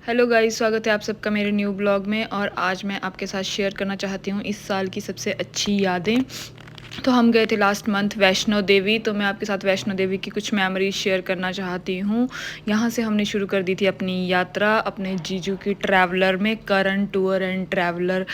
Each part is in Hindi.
हेलो गाइस, स्वागत है आप सबका मेरे न्यू ब्लॉग में। और आज मैं आपके साथ शेयर करना चाहती हूँ इस साल की सबसे अच्छी यादें। तो हम गए थे लास्ट मंथ वैष्णो देवी। तो मैं आपके साथ वैष्णो देवी की कुछ मेमोरीज शेयर करना चाहती हूँ। यहाँ से हमने शुरू कर दी थी अपनी यात्रा अपने जीजू की ट्रैवलर में, करण टूर एंड ट्रैवलर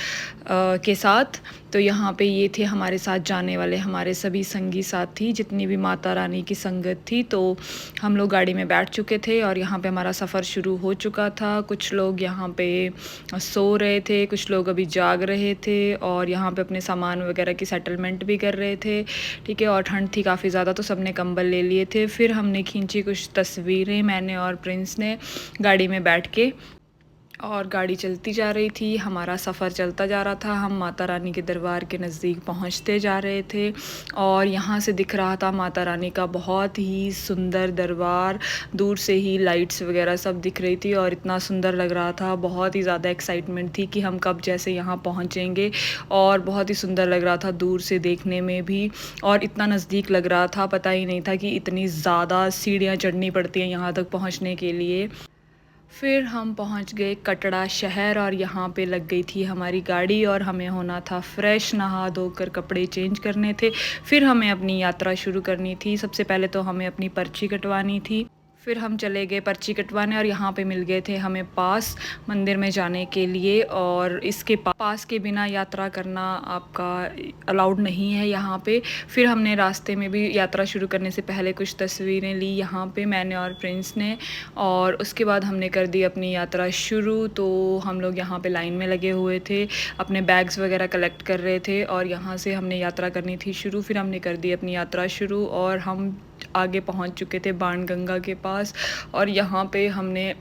के साथ। तो यहाँ पे ये थे हमारे साथ जाने वाले हमारे सभी संगी साथी, जितनी भी माता रानी की संगत थी। तो हम लोग गाड़ी में बैठ चुके थे और यहाँ पे हमारा सफ़र शुरू हो चुका था। कुछ लोग यहाँ पे सो रहे थे, कुछ लोग अभी जाग रहे थे और यहाँ पे अपने सामान वगैरह की सेटलमेंट भी कर रहे थे। ठीक है, और ठंड थी काफ़ी ज़्यादा तो सबने कंबल ले लिए थे। फिर हमने खींची कुछ तस्वीरें, मैंने और प्रिंस ने, गाड़ी में बैठ के। और गाड़ी चलती जा रही थी, हमारा सफ़र चलता जा रहा था। हम माता रानी के दरबार के नज़दीक पहुंचते जा रहे थे और यहाँ से दिख रहा था माता रानी का बहुत ही सुंदर दरबार। दूर से ही लाइट्स वगैरह सब दिख रही थी और इतना सुंदर लग रहा था। बहुत ही ज़्यादा एक्साइटमेंट थी कि हम कब जैसे यहाँ पहुँचेंगे। और बहुत ही सुंदर लग रहा था दूर से देखने में भी, और इतना नज़दीक लग रहा था, पता ही नहीं था कि इतनी ज़्यादा सीढ़ियाँ चढ़नी पड़ती हैं यहाँ तक पहुँचने के लिए। फिर हम पहुंच गए कटड़ा शहर और यहाँ पे लग गई थी हमारी गाड़ी और हमें होना था फ्रेश, नहा धोकर कपड़े चेंज करने थे। फिर हमें अपनी यात्रा शुरू करनी थी। सबसे पहले तो हमें अपनी पर्ची कटवानी थी। फिर हम चले गए पर्ची कटवाने और यहाँ पे मिल गए थे हमें पास मंदिर में जाने के लिए। और इसके पास के बिना यात्रा करना आपका अलाउड नहीं है यहाँ पे। फिर हमने रास्ते में भी यात्रा शुरू करने से पहले कुछ तस्वीरें ली यहाँ पे, मैंने और प्रिंस ने। और उसके बाद हमने कर दी अपनी यात्रा शुरू। तो हम लोग यहाँ पे लाइन में लगे हुए थे, अपने बैग्स वगैरह कलेक्ट कर रहे थे और यहाँ से हमने यात्रा करनी थी शुरू। फिर हमने कर दी अपनी यात्रा शुरू और हम आगे पहुँच चुके थे बाणगंगा के पास। और यहाँ पे हमने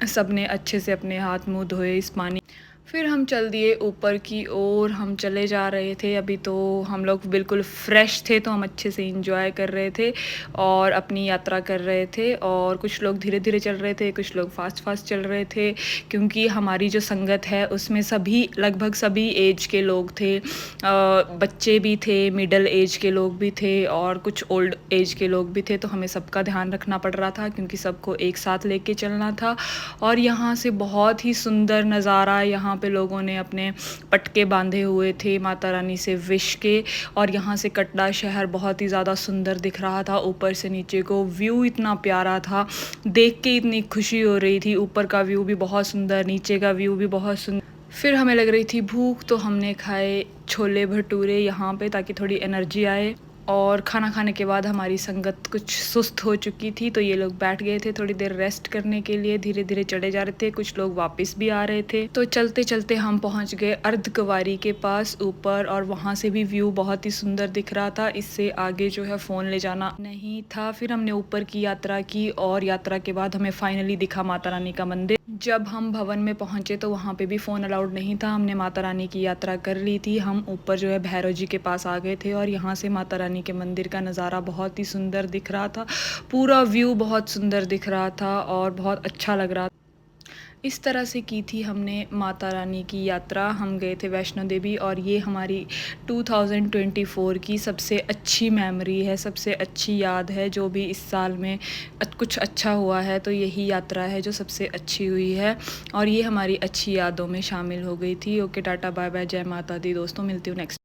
सबने अच्छे से अपने हाथ मुंह धोए इस पानी। फिर हम चल दिए ऊपर की ओर, हम चले जा रहे थे। अभी तो हम लोग बिल्कुल फ्रेश थे तो हम अच्छे से इंजॉय कर रहे थे और अपनी यात्रा कर रहे थे। और कुछ लोग धीरे धीरे चल रहे थे, कुछ लोग फास्ट फास्ट चल रहे थे, क्योंकि हमारी जो संगत है उसमें सभी, लगभग सभी एज के लोग थे। बच्चे भी थे, मिडल एज के लोग भी थे और कुछ ओल्ड एज के लोग भी थे। तो हमें सबका ध्यान रखना पड़ रहा था क्योंकि सबको एक साथ लेके चलना था। और यहाँ से बहुत ही सुंदर नज़ारा, यहाँ पे लोगों ने अपने पटके बांधे हुए थे माता रानी से विश के। और यहाँ से कटड़ा शहर बहुत ही ज़्यादा सुंदर दिख रहा था ऊपर से नीचे को। व्यू इतना प्यारा था, देख के इतनी खुशी हो रही थी। ऊपर का व्यू भी बहुत सुंदर, नीचे का व्यू भी बहुत सुंदर। फिर हमें लग रही थी भूख तो हमने खाए छोले भटूरे यहाँ पे ताकि थोड़ी एनर्जी आए। और खाना खाने के बाद हमारी संगत कुछ सुस्त हो चुकी थी तो ये लोग बैठ गए थे थोड़ी देर रेस्ट करने के लिए। धीरे धीरे चढ़े जा रहे थे, कुछ लोग वापस भी आ रहे थे। तो चलते चलते हम पहुंच गए अर्धकुंवारी के पास ऊपर और वहां से भी व्यू बहुत ही सुंदर दिख रहा था। इससे आगे जो है फ़ोन ले जाना नहीं था। फिर हमने ऊपर की यात्रा की और यात्रा के बाद हमें फाइनली दिखा माता रानी का मंदिर। जब हम भवन में पहुंचे तो वहाँ पे भी फ़ोन अलाउड नहीं था। हमने माता रानी की यात्रा कर ली थी। हम ऊपर जो है भैरव जी के पास आ गए थे और यहाँ से माता रानी के मंदिर का नज़ारा बहुत ही सुंदर दिख रहा था। पूरा व्यू बहुत सुंदर दिख रहा था और बहुत अच्छा लग रहा था। इस तरह से की थी हमने माता रानी की यात्रा। हम गए थे वैष्णो देवी और ये हमारी 2024 की सबसे अच्छी मेमोरी है, सबसे अच्छी याद है। जो भी इस साल में कुछ अच्छा हुआ है तो यही यात्रा है जो सबसे अच्छी हुई है और ये हमारी अच्छी यादों में शामिल हो गई थी। ओके, टाटा बाय बाय, जय माता दी दोस्तों, मिलती हूँ नेक्स्ट।